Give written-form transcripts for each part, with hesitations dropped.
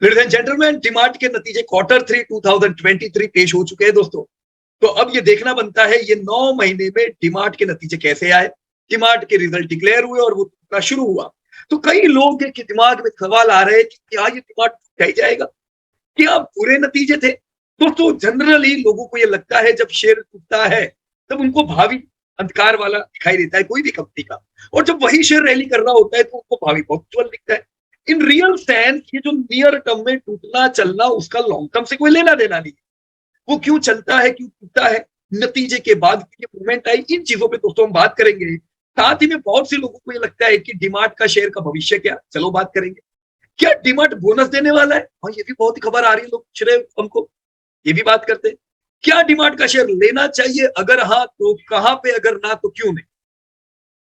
Ladies and gentleman, DMart के नतीजे Q3 2023 पेश हो चुके हैं दोस्तों। तो अब ये देखना बनता है ये 9 महीने में डीमार्ट के नतीजे कैसे आए, डीमार्ट के रिजल्ट डिक्लेयर हुए और वो टूटना शुरू हुआ। तो कई लोग के दिमाग में सवाल आ रहे हैं कि क्या ये डीमार्ट टूट ही जाएगा, क्या बुरे नतीजे थे। दोस्तों जनरली लोगों को ये लगता है जब शेयर टूटता है तब उनको भावी अंधकार वाला दिखाई देता है कोई भी कंपनी का, और जब वही शेयर रैली कर रहा होता है तो उनको भावी बहुत उज्जवल दिखता है। इन रियल सेंस ये जो नियर टर्म में टूटना चलना उसका लॉन्ग टर्म से कोई लेना देना नहीं। वो क्यों चलता है, क्यों टूटता है, नतीजे के बाद मूवमेंट आई, इन चीजों पे दोस्तों हम बात करेंगे। साथ ही में बहुत से लोगों को ये लगता है कि डीमार्ट का शेयर का भविष्य क्या, चलो बात करेंगे। क्या डीमार्ट बोनस देने वाला है, हाँ ये भी बहुत ही खबर आ रही है, लोग पूछ रहे हमको, ये भी बात करते हैं। क्या डीमार्ट का शेयर लेना चाहिए, अगर हाँ तो कहां पे, अगर ना तो क्यों नहीं,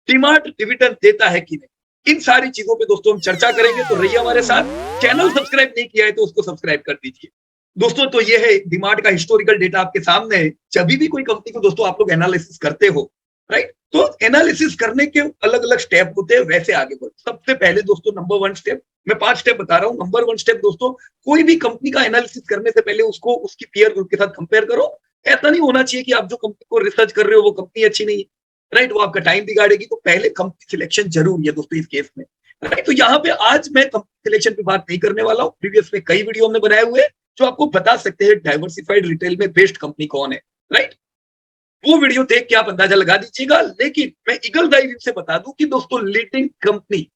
डीमार्ट डिविडेंड देता है कि नहीं, इन सारी चीजों पे दोस्तों हम चर्चा करेंगे। तो रहिए हमारे साथ, चैनल सब्सक्राइब नहीं किया है तो उसको सब्सक्राइब कर दीजिए दोस्तों। तो ये है डीमार्ट का हिस्टोरिकल डेटा आपके सामने है। जब भी कोई कंपनी को दोस्तों आप लोग एनालिसिस करते हो, राइट, तो एनालिसिस करने के अलग अलग स्टेप होते हैं, वैसे आगे बढ़ो। सबसे पहले दोस्तों नंबर 1 स्टेप, मैं 5 स्टेप बता रहा हूँ। नंबर 1 स्टेप दोस्तों, कोई भी कंपनी का एनालिसिस करने से पहले उसको उसकी पीयर ग्रुप के साथ कंपेयर करो। ऐसा नहीं होना चाहिए कि आप जो कंपनी को रिसर्च कर रहे हो वो कंपनी अच्छी नहीं है, राइट, वो आपका टाइम बिगाड़ेगी। तो पहले कंपनी सिलेक्शन जरूरी है दोस्तों इस केस में, राइट। तो यहाँ पे आज मैं कंपनी सिलेक्शन पे बात नहीं करने वाला हूँ, प्रीवियस में कई वीडियो हमने बनाए हुए जो आपको बता सकते हैं डाइवर्सिफाइड रिटेल में बेस्ट कंपनी कौन है, राइट। वो वीडियो देख के आप अंदाजा लगा दीजिएगा। लेकिन मैं ईगल आई व्यू से बता दूं कि दोस्तों लीडिंग कंपनी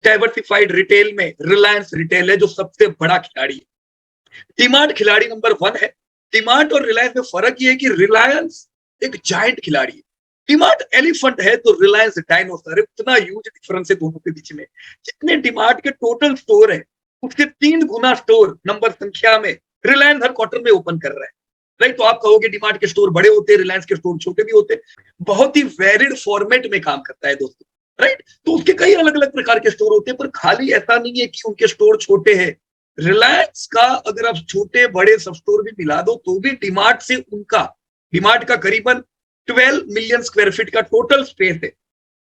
डाइवर्सिफाइड रिटेल में रिलायंस रिटेल है, जो सबसे बड़ा खिलाड़ी है। डीमार्ट खिलाड़ी नंबर 1 है। डीमार्ट और रिलायंस में फर्क ये है कि रिलायंस एक जायंट खिलाड़ी है, डीमार्ट एलिफेंट है, तो रिलायंस डायनासोर है। उतना ह्यूज डिफरेंस है दोनों के बीच में। जितने डीमार्ट के टोटल स्टोर है उसके 3 गुना स्टोर नंबर संख्या में रिलायंस हर क्वार्टर में ओपन कर रहा है, राइट। तो आप कहोगे डीमार्ट के स्टोर बड़े होते हैं, रिलायंस के स्टोर छोटे भी होते हैं। बहुत ही वेरिड फॉर्मेट में काम करता है दोस्तों, राइट। तो उसके कई अलग अलग प्रकार के स्टोर होते हैं, पर खाली ऐसा नहीं है कि उनके स्टोर छोटे हैं। रिलायंस का अगर आप छोटे बड़े सब स्टोर भी मिला दो तो भी डीमार्ट से उनका, डीमार्ट का करीबन 12 मिलियन स्क्वायर फीट का टोटल स्पेस है,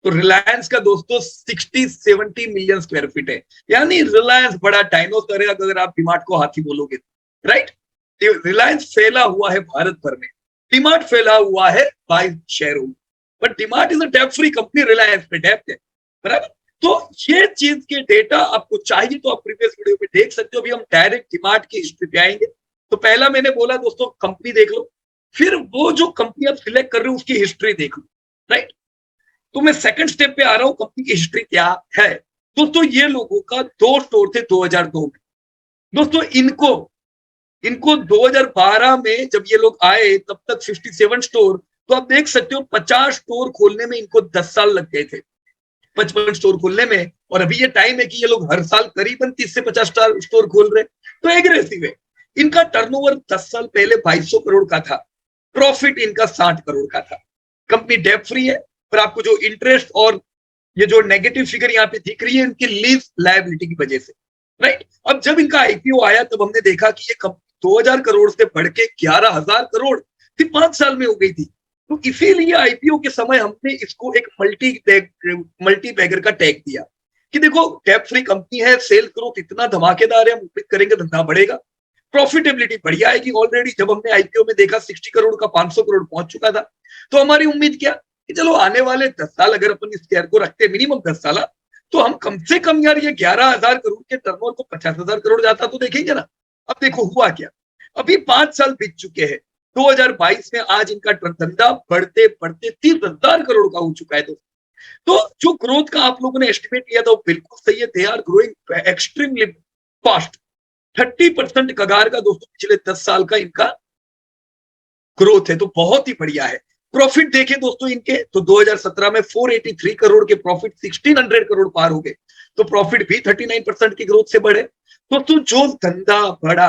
तो रिलायंस का दोस्तों 60-70 मिलियन स्क्वायर फीट है। यानी रिलायंस बड़ा डायनासोर है अगर आप डीमार्ट को हाथी बोलोगे, राइट। रिलायंस फैला हुआ है भारत भर में, डीमार्ट फैला हुआ है 22 शहरों में, बट डीमार्ट इज अ डेब्ट फ्री कंपनी, रिलायंस पे डेब्ट है, बराबर। तो ये चीज के डेटा आपको चाहिए तो आप प्रीवियस वीडियो में देख सकते हो। अभी हम डायरेक्ट डीमार्ट की हिस्ट्री पे आएंगे। तो पहला मैंने बोला दोस्तों कंपनी देख लो, फिर वो जो कंपनी आप सिलेक्ट कर रहे हो उसकी हिस्ट्री देख लो, राइट। तो मैं सेकंड स्टेप पे आ रहा हूं, कंपनी की हिस्ट्री क्या है। दोस्तों ये लोगों का 2 स्टोर थे 2002 में। दोस्तों इनको 2012 में जब ये लोग आए तब तक 57 स्टोर। तो आप देख सकते हो 50 स्टोर खोलने में इनको 10 साल लग गए थे, 55 स्टोर खोलने में। और अभी ये टाइम है कि ये लोग हर साल करीबन 30 से 50 स्टोर खोल रहे, तो एग्रेसिव है। इनका टर्नओवर 10 साल पहले 2200 करोड़ का था, प्रॉफिट इनका 60 करोड़ का था। कंपनी डेट फ्री है, पर आपको जो इंटरेस्ट और ये जो नेगेटिव फिगर यहाँ पे दिख रही है इनकी लीज लायबिलिटी की वजह से, राइट। अब जब इनका आईपीओ आया तब हमने देखा कि ये कंपनी 2000 करोड़ से बढ़ के 11,000 करोड़ सिर्फ 5 साल में हो गई थी। तो इसीलिए आईपीओ के समय हमने इसको एक मल्टी बैगर का टैग दिया कि देखो डेट फ्री कंपनी है, सेल्स ग्रोथ इतना धमाकेदार है, हम उम्मीद करेंगे धंधा बढ़ेगा, प्रॉफिटेबिलिटी बढ़िया आएगी। ऑलरेडी जब हमने आईपीओ में देखा 60 करोड़ का 500 करोड़ पहुंच चुका था, तो हमारी उम्मीद क्या कि चलो आने वाले 10 साल अगर अपन इस शेयर को रखते मिनिमम 10 साल, तो हम कम से कम यार ये 11,000 करोड़ के टर्नओवर को 50,000 करोड़ जाता तो देखेंगे ना। अब देखो हुआ क्या, अभी 5 साल बीत चुके हैं, 2022 में आज इनका धंधा बढ़ते बढ़ते 30,000 करोड़ का हो चुका है। तो जो ग्रोथ का आप लोगों ने एस्टिमेट लिया था वो बिल्कुल सही है। They are growing extremely fast, 30% कगार का दोस्तों पिछले 10 साल का इनका ग्रोथ है, तो बहुत ही बढ़िया है। प्रॉफिट देखें दोस्तों इनके, तो 2017 में 483 करोड़ के प्रॉफिट 1600 करोड़ पार हो गए, तो प्रॉफिट भी 39% की ग्रोथ से बढ़े। दोस्तों जो धंधा बढ़ा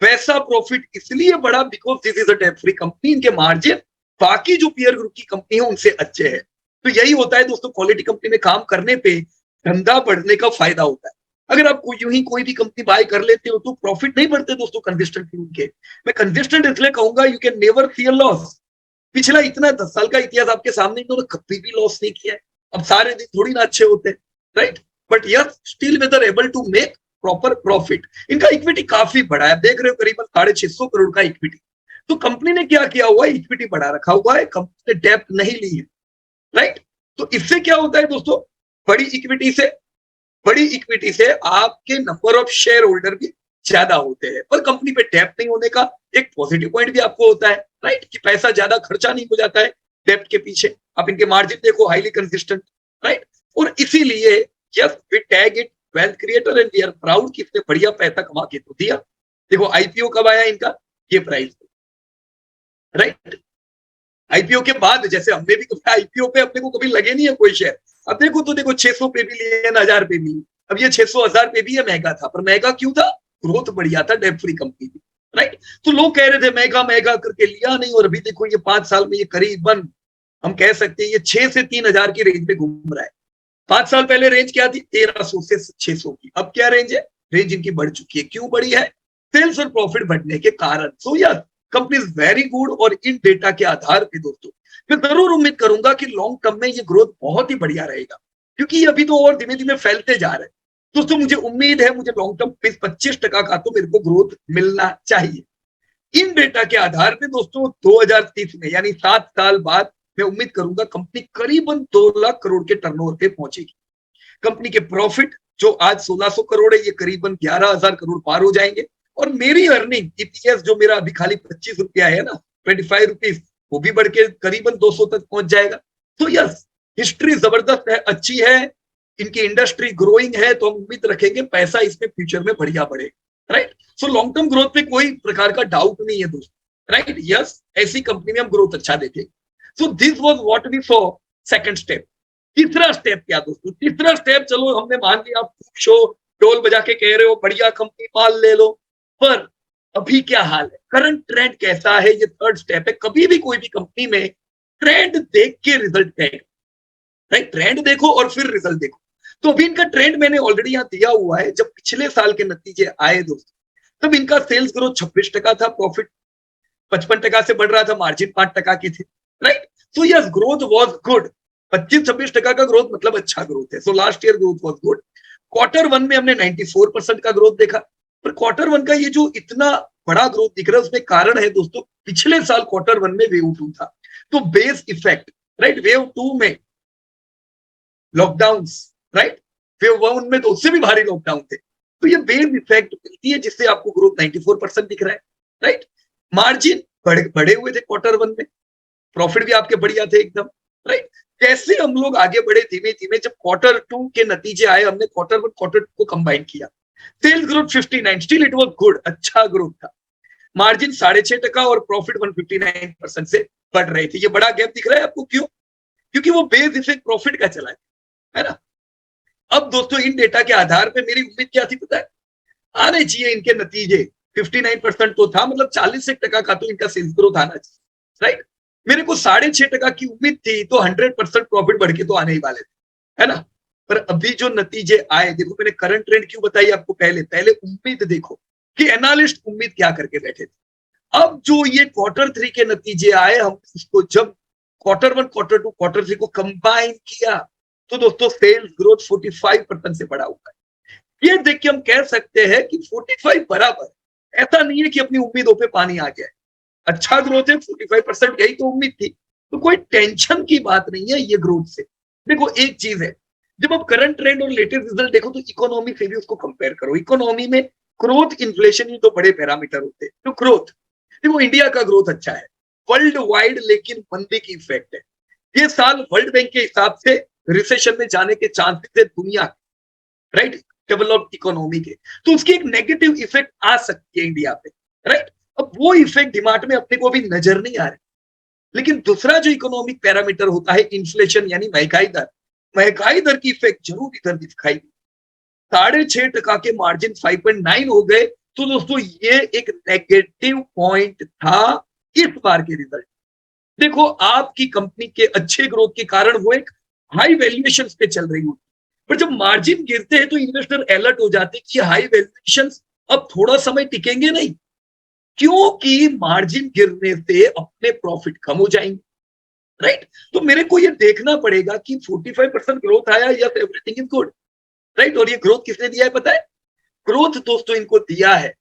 वैसा प्रॉफिट इसलिए बढ़ा because this is a debt free company. इनके मार्जिन बाकी जो पीयर ग्रुप की कंपनी है उनसे अच्छे हैं। तो यही होता है दोस्तों, क्वालिटी कंपनी में काम करने पे धंधा बढ़ने का फायदा होता है। अगर आप यूं ही कोई भी कंपनी बाय कर लेते हो तो प्रॉफिट नहीं बढ़ते दोस्तों कंसिस्टेंटली उनके। मैं कंसिस्टेंट इसलिए कहूंगा, you can never see a loss. पिछला इतना 10 साल का इतिहास आपके सामने, इन्होंने कभी भी लॉस नहीं किया है। अब सारे दिन थोड़ी ना अच्छे होते हैं, right, but yes still whether able to make proper profit. इनका इक्विटी काफी बड़ा है, देख रहे हो करीबन 650 करोड़ का इक्विटी। तो कंपनी ने क्या किया हुआ है, इक्विटी बढ़ा रखा हुआ है, कंपनी ने डेप्ट नहीं ली है, राइट। तो इससे क्या होता है दोस्तों, बड़ी इक्विटी से आपके नंबर ऑफ शेयर होल्डर भी ज्यादा होते हैं, पर कंपनी पे डेप्ट नहीं होने का एक पॉजिटिव पॉइंट भी आपको होता है, राइट, कि पैसा ज्यादा खर्चा नहीं हो जाता है डेप्ट के पीछे। आप इनके मार्जिन देखो, हाईली कंसिस्टेंट, राइट। और इसीलिए yes we tag it wealth creator and we are proud कि इसने बढ़िया पैसा कमा के तो दिया। देखो आईपीओ कब आया इनका, ये प्राइस, राइट। आईपीओ के बाद जैसे हमने भी कभी आईपीओ पे अपने को कभी लगे नहीं है कोई शेयर, अब देखो तो देखो 600 पे भी लिए, 1000 पे भी, अब ये 600 1000 पे भी ये महंगा था, पर महंगा क्यों था, ग्रोथ बढ़िया था, डेट फ्री कंपनी थी, राइट। तो लोग कह रहे थे महंगा महंगा करके लिया नहीं, और अभी देखो ये 5 साल में ये करीबन हम कह सकते हैं ये 6 से 3000 की रेंज में घूम रहा है। 5 साल पहले रेंज क्या थी, 1300 से 600 की, अब क्या रेंज है, रेंज इनकी बढ़ चुकी है। क्यों बढ़ी है, सेल्स और प्रॉफिट बढ़ने के कारण। So yes company is very good, और इन डेटा के आधार पे दोस्तों मैं जरूर उम्मीद करूंगा कि लॉन्ग टर्म में ये ग्रोथ बहुत ही बढ़िया रहेगा, क्योंकि ये अभी तो और धीमे धीमे फैलते जा रहे हैं दोस्तों। मुझे उम्मीद है, मुझे लॉन्ग टर्म 25% का तो मेरे को ग्रोथ मिलना चाहिए। इन डेटा के आधार पे दोस्तों 2030 में यानी 7 साल बाद मैं उम्मीद करूंगा कंपनी करीबन 2 लाख करोड़ के टर्नओवर पे पहुंचेगी। कंपनी के प्रॉफिट जो आज 1600 करोड़ है, ये करीबन 11000 करोड़ पार हो जाएंगे, और मेरी अर्निंग ईपीएस जो मेरा अभी खाली 25 रुपया है ना, 25 रुपीज, वो भी बढ़ के करीबन 200 तक पहुंच जाएगा। तो यस हिस्ट्री जबरदस्त है, अच्छी है, इनकी इंडस्ट्री ग्रोइंग है, तो हम उम्मीद रखेंगे पैसा इसमें फ्यूचर में बढ़िया बढ़ेगा, right. So long term growth पे कोई प्रकार का डाउट नहीं है दोस्तों, राइट। यस ऐसी कंपनी में हम ग्रोथ अच्छा देखेंगे। So this was what we saw second step. तीसरा स्टेप क्या दोस्तों, तीसरा स्टेप, चलो हमने मान लिया, आप शो टोल बजा के कह रहे हो बढ़िया कंपनी पाल ले लो, पर अभी क्या हाल है, करंट ट्रेंड कैसा है, ये थर्ड स्टेप है। कभी भी कोई भी कंपनी में ट्रेंड देख के रिजल्ट देगा, राइट। ट्रेंड देखो और फिर रिजल्ट देखो। तो अभी इनका ट्रेंड मैंने ऑलरेडी यहां दिया हुआ है। जब पिछले साल के नतीजे आए दोस्तों, तब इनका सेल्स ग्रोथ 26% था, प्रॉफिट 55% से बढ़ रहा था, मार्जिन 5% की थी, right. So yes growth was good, 25-26% का ग्रोथ मतलब अच्छा ग्रोथ है। So last year growth was good. Quarter 1 में हमने 94% का ग्रोथ देखा, पर क्वार्टर 1 का ये जो इतना बड़ा ग्रोथ दिख रहा है, उसमें कारण है दोस्तों, पिछले साल क्वार्टर 1 में वेव 2 था, तो बेस इफेक्ट, राइट। वेव 2 में लॉकडाउन, राइट, वेव 1 में तो उससे भी भारी लॉकडाउन थे, तो ये बेस इफेक्ट मिलती है, जिससे आपको ग्रोथ 94% दिख रहा है, राइट। मार्जिन बढ़े हुए थे क्वार्टर 1 में, प्रॉफिट भी आपके बढ़िया थे एकदम, राइट। कैसे हम लोग आगे बढ़े धीमे धीमे, जब क्वार्टर 2 के नतीजे आए, हमने क्वार्टर 1 क्वार्टर 2 को कंबाइन किया, sales growth 59, still it was good, अच्छा ग्रोथ था। मार्जिन 6.5% और प्रॉफिट 159% से बढ़ रहे थे। ये बड़ा गैप दिख रहा है आपको, क्यों, क्योंकि वो बेस इफेक्ट प्रॉफिट का चला है ना। अब दोस्तों इन डेटा के आधार पे मेरी उम्मीद क्या थी पता है, आने चाहिए इनके नतीजे 59% तो था, मतलब 40% का तो इनका सेल्स ग्रोथ आना चाहिए, राइट। मेरे को 6.5% की उम्मीद थी, तो 100% प्रॉफिट बढ़ के तो आने ही वाले थे, है ना। पर अभी जो नतीजे आए, देखो मैंने करंट ट्रेंड क्यों बताई आपको, पहले उम्मीद देखो कि एनालिस्ट उम्मीद क्या करके बैठे थे। अब जो ये क्वार्टर 3 के नतीजे आए, हम इसको जब क्वार्टर 1 क्वार्टर 2 क्वार्टर 3 को कंबाइन किया, तो दोस्तों सेल्स ग्रोथ 45% से बढ़ा हुआ है। ये देख के हम कह सकते हैं कि 45 बराबर, ऐसा नहीं है कि अपनी उम्मीदों पे पानी आ गया है, अच्छा ग्रोथ है, 45% यही तो उम्मीद थी, तो कोई टेंशन की बात नहीं है ये ग्रोथ से। देखो एक चीज है, जब आप करंट ट्रेंड और लेटेस्ट रिजल्ट देखो, तो इकोनॉमी से भी उसको कंपेयर करो। इकोनॉमी में ग्रोथ, इन्फ्लेशन, ही तो बड़े पैरामीटर होते हैं। तो ग्रोथ देखो, इंडिया का ग्रोथ अच्छा है वर्ल्ड वाइड, लेकिन मंदी की इफेक्ट है। ये साल वर्ल्ड बैंक के हिसाब से रिसेशन में जाने के चांसेस है दुनिया, राइट, डेवलप्ड इकोनॉमी के, तो उसकी एक नेगेटिव इफेक्ट आ सकती है इंडिया पे, राइट। अब वो इफेक्ट डिमांड में अपने को भी नजर नहीं आ रहा, लेकिन दूसरा जो इकोनॉमिक पैरामीटर होता है इन्फ्लेशन यानी महंगाई दर की इफेक्ट जरूर इधर दिखाई दी। 6.5% के मार्जिन 5.9 हो गए, तो दोस्तों ये एक नेगेटिव पॉइंट था इस बार के रिजल्ट। देखो आपकी कंपनी के अच्छे ग्रोथ के कारण वो एक हाई वैल्यूएशन पे चल रही होती, पर जब मार्जिन गिरते हैं तो इन्वेस्टर अलर्ट हो जाते हैं कि हाई वैल्यूएशन अब थोड़ा समय टिकेंगे नहीं, क्योंकि मार्जिन गिरने से अपने प्रॉफिट कम हो जाएंगे, राइट। तो मेरे को ये देखना पड़ेगा कि 45% ग्रोथ आया, yes everything is good, right. और ये ग्रोथ किसने दिया है पता है, ग्रोथ दोस्तों इनको दिया है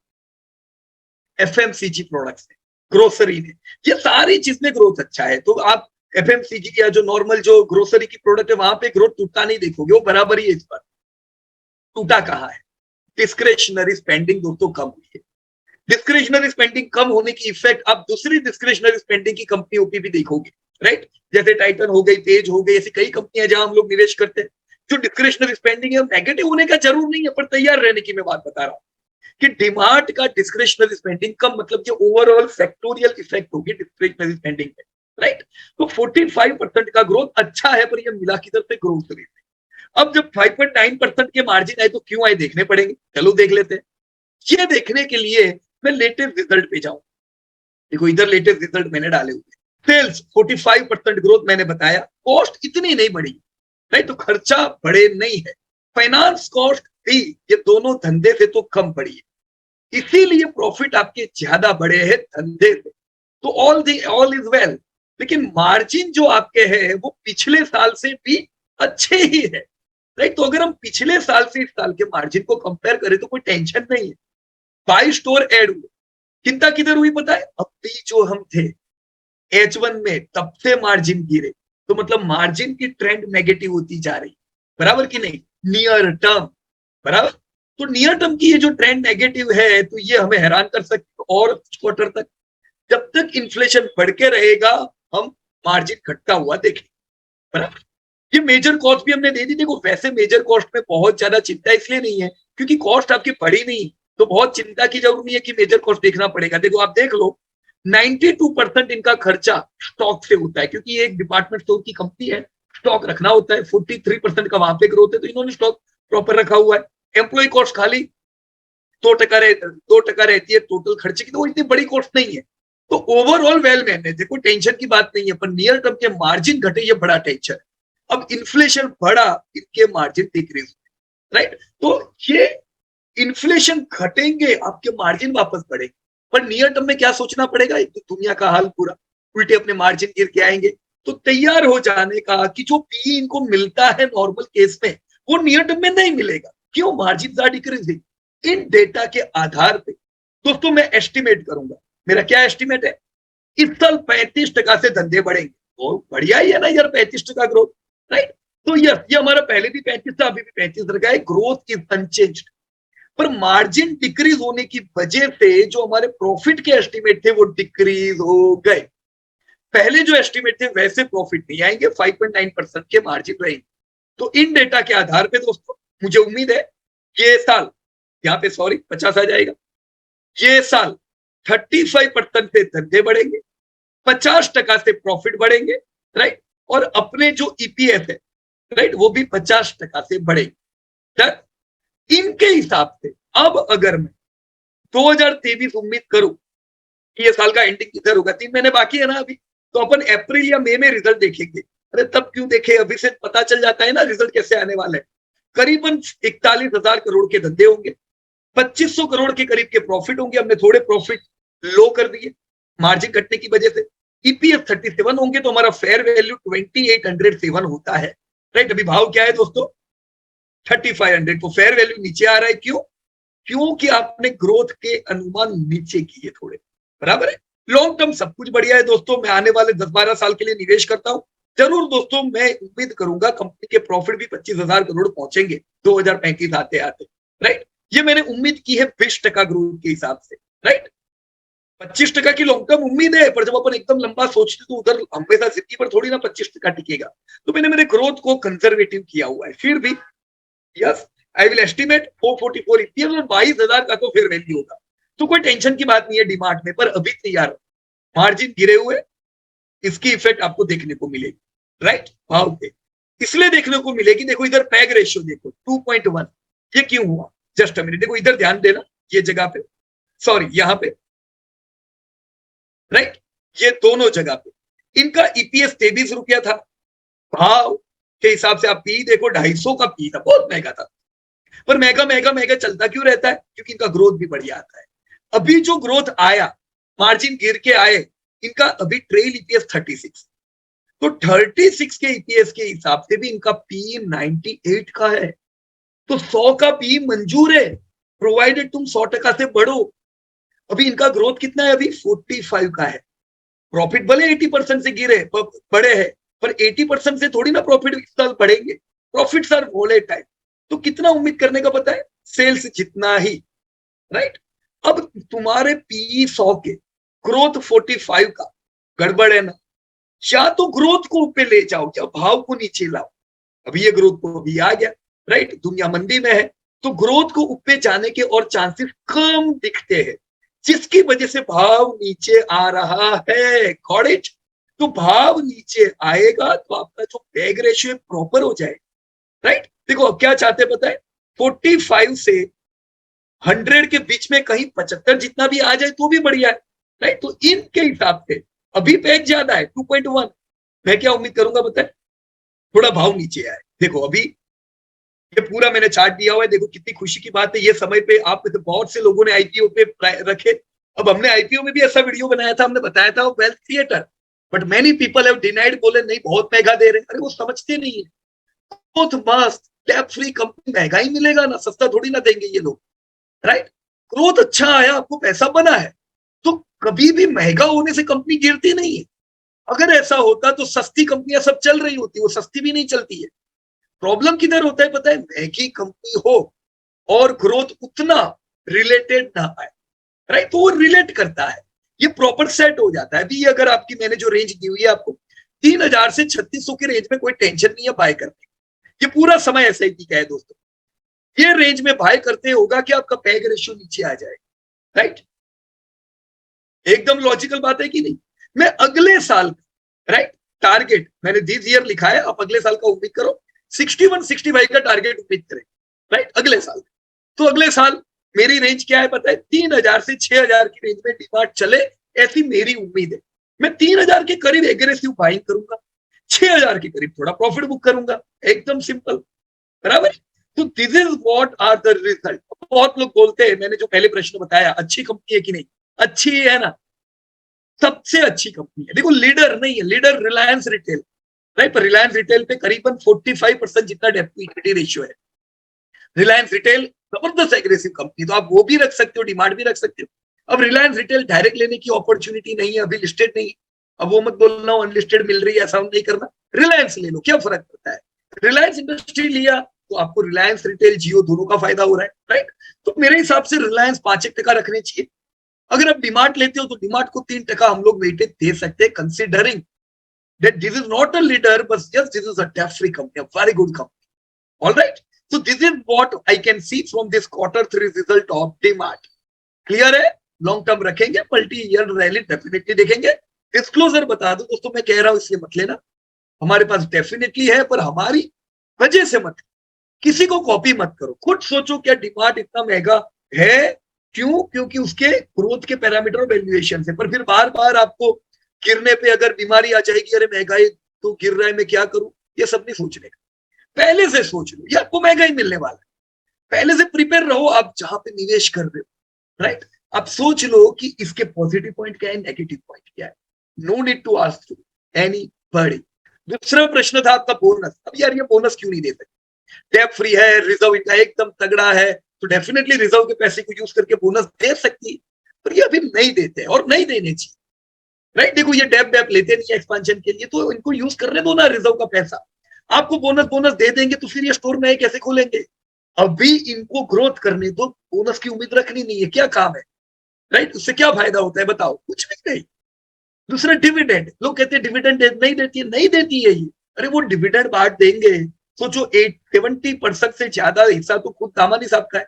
एफएमसीजी प्रोडक्ट्स ने, ग्रोसरी ने, ये सारी चीज में ग्रोथ अच्छा है। तो आप एफएमसीजी या जो नॉर्मल जो ग्रोसरी की प्रोडक्ट है वहां पे ग्रोथ टूटा नहीं देखोगे, वो बराबर ही है। इस पर टूटा कहाँ है? डिस्क्रेशनरी स्पेंडिंग दोस्तों कम हुई है। डिस्क्रिशनरी स्पेंडिंग कम होने की इफेक्ट आप दूसरी डिस्क्रिशनरी स्पेंडिंग की कंपनियों की भी देखोगे, राइट? जैसे टाइटन हो गई, पेज हो गई, ऐसी कई कंपनियां जहां हम लोग निवेश करते हैं। जो डिस्क्रिशनरी स्पेंडिंग है नेगेटिव होने का जरूर नहीं है, पर तैयार रहने की मैं बात बता रहा हूँ कि डिमांड का डिस्क्रिशनरी स्पेंडिंग कम, मतलब कि ओवरऑल फैक्टोरियल इफेक्ट होगी डिस्क्रिशनरी स्पेंडिंग में, राइट? तो 45% का ग्रोथ अच्छा है, पर यह मिला किधर से? Growth rate. अब जब 5.9% के मार्जिन आए तो क्यों आए देखने पड़ेंगे, चलो देख लेते हैं। ये देखने के लिए मैं लेटेस्ट रिजल्ट पे जाऊं। देखो इधर लेटेस्ट रिजल्ट मैंने डाले हुए, सेल्स 45% ग्रोथ मैंने बताया, कॉस्ट इतनी नहीं बढ़ी, राइट? तो खर्चा बढ़े नहीं है, फाइनेंस कॉस्ट भी, ये दोनों धंधे से तो कम बढ़ी है, इसीलिए प्रॉफिट आपके ज्यादा बढ़े हैं धंधे से। तो ऑल इज वेल, लेकिन मार्जिन जो आपके है वो पिछले साल से भी अच्छे ही है, राइट? तो अगर हम पिछले साल से इस साल के मार्जिन को कंपेयर करें तो कोई टेंशन नहीं है। 22 स्टोर ऐड हुए, चिंता किधर हुई पता है? अभी जो हम थे H1 में, तब से मार्जिन गिरे, तो मतलब मार्जिन की ट्रेंड नेगेटिव होती जा रही, बराबर कि नहीं? नियर टर्म, बराबर। तो नियर टर्म की ये जो ट्रेंड नेगेटिव है, तो ये हमें हैरान कर सकती है और कुछ क्वार्टर तक। जब तक इन्फ्लेशन बढ़ के रहेगा हम मार्जिन घटता हुआ देखेंगे, बराबर। ये मेजर कॉस्ट भी हमने दे दी। देखो वैसे मेजर कॉस्ट में बहुत ज्यादा चिंता इसलिए नहीं है क्योंकि कॉस्ट आपकी बढ़ी नहीं, तो बहुत चिंता की जरूरत नहीं है कि मेजर कॉस्ट देखना पड़ेगा। देखो आप देख लो, 92% इनका खर्चा स्टॉक से होता है, क्योंकि ये एक डिपार्टमेंट स्टोर की कंपनी है, स्टॉक रखना होता है। 43% का वहां पे ग्रोथ है, तो इन्होंने स्टॉक प्रॉपर रखा हुआ है। एम्प्लॉय कॉस्ट खाली 2% रहती है टोटल खर्चे की, तो वो इतनी बड़ी कॉस्ट नहीं है। तो ओवरऑल वेल मैनेज, देखो टेंशन की बात नहीं है, पर नियर टर्म के मार्जिन घटे ये बड़ा टेंशन है। अब इन्फ्लेशन बढ़ा, इनके मार्जिन डिक्रीज, राइट? तो ये इन्फ्लेशन घटेंगे, आपके मार्जिन वापस बढ़ेंगे, पर नियर टर्म में क्या सोचना पड़ेगा? एक तो दुनिया का हाल पूरा उल्टे, अपने मार्जिन गिर के आएंगे। तो तैयार हो जाने का कि जो पी इनको मिलता है नॉर्मल केस में, वो नियर टर्म में नहीं मिलेगा। क्यों? Margin are decreasing. इन डेटा के आधार पे दोस्तों मैं एस्टिमेट करूंगा, मेरा क्या एस्टिमेट है? इस साल 35% से धंधे बढ़ेंगे। तो बढ़िया ही है ना यार, 35% ग्रोथ, राइट? तो ये हमारा पहले भी 35 था, अभी भी 35 रखा है, ग्रोथ इज अनचेंज्ड। पर मार्जिन डिक्रीज होने की वजह से जो हमारे प्रॉफिट के एस्टिमेट थे वो डिक्रीज हो गए। पहले जो एस्टिमेट थे वैसे प्रॉफिट नहीं आएंगे, 5.9% के मार्जिन रहेंगे। तो इन डेटा के आधार पे दोस्तों मुझे उम्मीद है ये साल, यहाँ पे सॉरी 50 आ जाएगा, ये साल 35% से धंधे बढ़ेंगे, 50% से प्रॉफिट बढ़ेंगे, राइट? और अपने जो ईपीएस है, राइट, वो भी 50% से बढ़ेगी। इनके हिसाब से अब अगर मैं 2023 उम्मीद करूं कि ये साल का एंडिंग किधर होगा, 3 महीने बाकी है ना अभी, तो अपन अप्रैल या मई में रिजल्ट देखेंगे। अरे तब क्यों देखे, अभी से पता चल जाता है ना रिजल्ट कैसे आने वाला है। करीबन 41,000 करोड़ के धंधे होंगे, 2500 करोड़ के करीब के प्रॉफिट होंगे। हमने थोड़े प्रॉफिट लो कर दिए मार्जिन कटने की वजह से। ईपीएफ 37 होंगे, तो हमारा फेयर वैल्यू 2807 होता है, राइट? अभी भाव क्या है दोस्तों? 3500। तो फेयर वैल्यू नीचे आ रहा है, क्यों? क्योंकि आपने ग्रोथ के अनुमान नीचे किए थोड़े, बराबर है। लॉन्ग टर्म सब कुछ बढ़िया है दोस्तों। मैं आने वाले 10-12 साल के लिए निवेश करता हूं जरूर दोस्तों। मैं उम्मीद करूंगा कंपनी के प्रॉफिट भी 25,000 करोड़ पहुंचेंगे 2035 आते आते, राइट? ये मैंने उम्मीद की है 20% ग्रोथ के हिसाब से, राइट? 25% की लॉन्ग टर्म उम्मीद है, पर जब अपन एकदम लंबा सोचते तो उधर हमेशा जिंदगी पर थोड़ी ना 25% टिकेगा। तो मैंने मेरे ग्रोथ को कंजर्वेटिव किया हुआ है। फिर भी yes, I will estimate 444 EPS और 22,000 का तो फिर वैल्यू होगा। तो कोई टेंशन की बात नहीं है डिमांड में, पर अभी तैयार मार्जिन गिरे हुए, इसकी इफेक्ट आपको देखने को मिलेगी, राइट? भाव पे इसलिए देखने को मिलेगी। देखो इधर पैग रेशियो देखो 2.1, ये क्यों हुआ? जस्ट अ मिनट, देखो इधर ध्यान देना, ये जगह पे, सॉरी यहाँ पे, राइट? ये दोनों जगह पे इनका ईपीएस 23 रुपया था, भाव के हिसाब से आप पी देखो 250 का पी था, बहुत महंगा था। पर महंगा महंगा महंगा चलता क्यों रहता है? क्योंकि इनका ग्रोथ भी बढ़िया आता है। अभी जो ग्रोथ आया, मार्जिन गिर के आए, इनका अभी ट्रेल ईपीएस 36, तो 36 के ईपीएस के हिसाब से भी इनका पी 98 का है। तो 100 का पी मंजूर है, प्रोवाइडेड तुम 100% से बढ़ो। अभी इनका ग्रोथ कितना है? अभी 45 का है। प्रॉफिट भले 80% से गिरे बढ़े है, पर 80% से थोड़ी ना प्रॉफिट इस साल बढ़ेंगे। Profits are volatile. तो कितना उम्मीद करने का पता है? सेल्स जितना ही, राइट। अब तुम्हारे पीई 100 के, ग्रोथ 45 का, गड़बड़ है ना? या तो ग्रोथ को ऊपर ले जाओ या भाव को नीचे लाओ। अभी ये ग्रोथ को अभी आ गया, राइट, दुनिया मंदी में है, तो ग्रोथ को ऊपर जाने के और चांसेस कम दिखते हैं, जिसकी वजह से भाव नीचे आ रहा है। Got it? तो भाव नीचे आएगा तो आपका जो पैग रेशियो प्रॉपर हो जाए, राइट। देखो अब क्या चाहते हैं पता है? 45 से 100 के बीच में कहीं 75 जितना भी आ जाए तो भी बढ़िया है, राइट। तो इनके हिसाब से अभी पैग ज्यादा है 2.1। मैं क्या उम्मीद करूंगा पता है? थोड़ा भाव नीचे आए। देखो अभी ये पूरा मैंने चार्ट दिया हुआ है, देखो कितनी खुशी की बात है। ये समय पे आप तो बहुत से लोगों ने आईपीओ पे रखे। अब हमने आईपीओ में भी ऐसा वीडियो बनाया था, हमने बताया था wealth creator, but many people have denied, बोले नहीं बहुत महंगा दे रहे हैं। अरे वो समझते नहीं है, बहुत मस्त टैप फ्री कंपनी, महंगा ही मिलेगा ना, सस्ता थोड़ी ना देंगे ये लोग, राइट। ग्रोथ अच्छा आया, आपको पैसा बना है, तो कभी भी महंगा होने से कंपनी गिरती नहीं है। अगर ऐसा होता तो सस्ती कंपनियां सब चल रही होती, वो सस्ती भी नहीं चलती है। प्रॉब्लम किधर होता है पता है? महंगी कंपनी हो और ग्रोथ उतना रिलेटेड ना आए, राइट। तो वो रिलेट करता है, ये प्रॉपर सेट हो जाता है। अभी अगर आपकी मैंने जो रेंज दी हुई है आपको, 3000 से 3600 की रेंज में कोई टेंशन नहीं है बाय करने। ये पूरा समय एसआईपी का है दोस्तों। ये रेंज में बाय करते होगा कि आपका पैग रेशियो नीचे आ जाए, राइट। एकदम लॉजिकल बात है कि नहीं? मैं अगले साल, राइट, टारगेट मैंने दिस ईयर लिखा है, आप अगले साल का उम्मीद करो 61 65 का टारगेट उम्मीद करें, राइट, अगले साल। तो अगले साल मेरी रेंज क्या है पता है? 3000 से 6000 की रेंज में डिमांड चले, ऐसी मेरी उम्मीद है। मैं 3000 के करीब एग्रेसिव बाइंग करूंगा, 6000 के करीब थोड़ा प्रॉफिट बुक करूंगा, एकदम सिंपल, बराबर। तो this is what are the result. बहुत लोग बोलते हैं, मैंने जो पहले प्रश्न बताया, अच्छी कंपनी है कि नहीं? अच्छी है ना, सबसे अच्छी कंपनी है। देखो लीडर नहीं है, लीडर रिलायंस रिटेल, राइट। पर रिलायंस रिटेल पे करीबन 45% जितना डेब्ट टू इक्विटी रेशियो है। रिलायंस रिटेल जबरदस्त एग्रेसिव कंपनी, तो आप वो भी रख सकते हो, डिमांड भी रख सकते हो। अब रिलायंस रिटेल डायरेक्ट लेने की अपॉर्चुनिटी नहीं है, अभी लिस्टेड नहीं। अब वो मत बोलना अनलिस्टेड मिल रही है, ऐसा नहीं करना। रिलायंस ले लो, क्या फर्क पड़ता है? रिलायंस इंडस्ट्री लिया तो आपको रिलायंस रिटेल जियो दोनों का फायदा हो रहा है, राइट। तो मेरे हिसाब से रिलायंस 5% रखने चाहिए। अगर आप डिमांड लेते हो तो डिमांड को 3% हम लोग वेटेज दे सकते हैं, considering that this is not a leader, but yes, this is a debt-free company, a very good company. All right. So this is what I can see from this Q3 result of DMart. Clear है? Long term रखेंगे, multi year rally definitely देखेंगे। Disclosure बता दो दोस्तों, मैं कह रहा हूं इसलिए मत लेना, हमारे पास डेफिनेटली है, पर हमारी वजह से मत, किसी को कॉपी मत करो, खुद सोचो क्या डिमांड इतना महंगा है, क्यों? क्योंकि उसके ग्रोथ के पैरामीटर और वैल्यूएशन से। पर फिर बार बार आपको गिरने पे अगर बीमारी आ जाएगी, अरे महंगाई तो गिर रहा है मैं क्या करूं, ये सब नहीं सोचने का। पहले से सोच लो, ये आपको महंगाई मिलने वाला है, पहले से प्रिपेयर रहो। आप जहां पे निवेश कर रहे हो, राइट, आप सोच लो कि इसके पॉजिटिव पॉइंट क्या है, नेगेटिव पॉइंट क्या है। No need to ask anybody. दूसरा प्रश्न था आपका बोनस। अब यार ये बोनस क्यों नहीं दे सकते? टैप फ्री है, रिजर्व इनका एकदम तगड़ा है, तो डेफिनेटली रिजर्व के पैसे को यूज करके बोनस दे सकती है, पर ये अभी नहीं देते और नहीं देने चाहिए, राइट। देखो ये डेप लेते नहीं है एक्सपेंशन के लिए, तो इनको यूज करने दो ना रिजर्व का पैसा। आपको बोनस बोनस दे देंगे तो फिर ये स्टोर नए कैसे खोलेंगे? अभी इनको ग्रोथ करने दो, बोनस की उम्मीद रखनी नहीं है, क्या काम है, राइट। उससे क्या फायदा होता है बताओ? कुछ भी नहीं। दूसरा डिविडेंड, लोग कहते हैं डिविडेंड नहीं देती है, नहीं देती है ये। अरे वो डिविडेंड बांट देंगे, सोचो 70% से ज्यादा हिस्सा तो खुद दामानी साहब का है।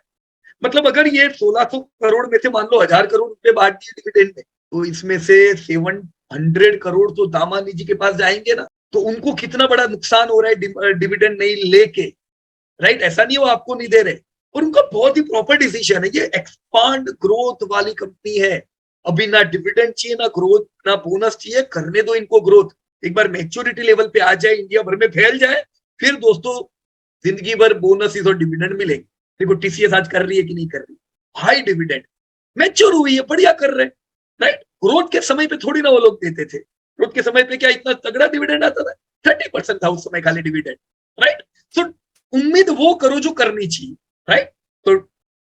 मतलब अगर ये 1600 करोड़ में से मान लो 1000 करोड़ रुपए बांट दिए डिविडेंड में, तो इसमें से 700 करोड़ तो दामानी जी के पास जाएंगे ना। तो उनको कितना बड़ा नुकसान हो रहा है डिविडेंड नहीं लेके, राइट। ऐसा नहीं वो आपको नहीं दे रहे, और उनका बहुत ही प्रॉपर डिसीजन है। ये एक्सपांड ग्रोथ वाली कंपनी है, अभी ना डिविडेंड चाहिए ना ग्रोथ ना बोनस चाहिए, करने दो इनको ग्रोथ। एक बार मैच्योरिटी लेवल पे आ जाए, इंडिया भर में फैल जाए, फिर दोस्तों जिंदगी भर बोनस और डिविडेंड मिलेंगे। देखो टीसीएस आज कर रही है कि नहीं कर रही, हाई डिविडेंड, मैच्योर हुई है, बढ़िया कर रहे हैं, राइट। ग्रोथ के समय पे थोड़ी ना वो लोग देते थे, ग्रोथ के समय पे क्या इतना तगड़ा डिविडेंड आता था? 30% था उस समय खाली डिविडेंड, राइट। तो उम्मीद वो करो जो करनी चाहिए, राइट। तो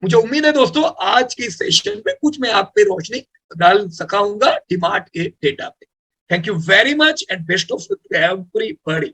मुझे उम्मीद है दोस्तों आज के सेशन में कुछ मैं आप पे रोशनी डाल सका हूंगा डीमार्ट के डेटा पे। Thank you very much and best of everybody.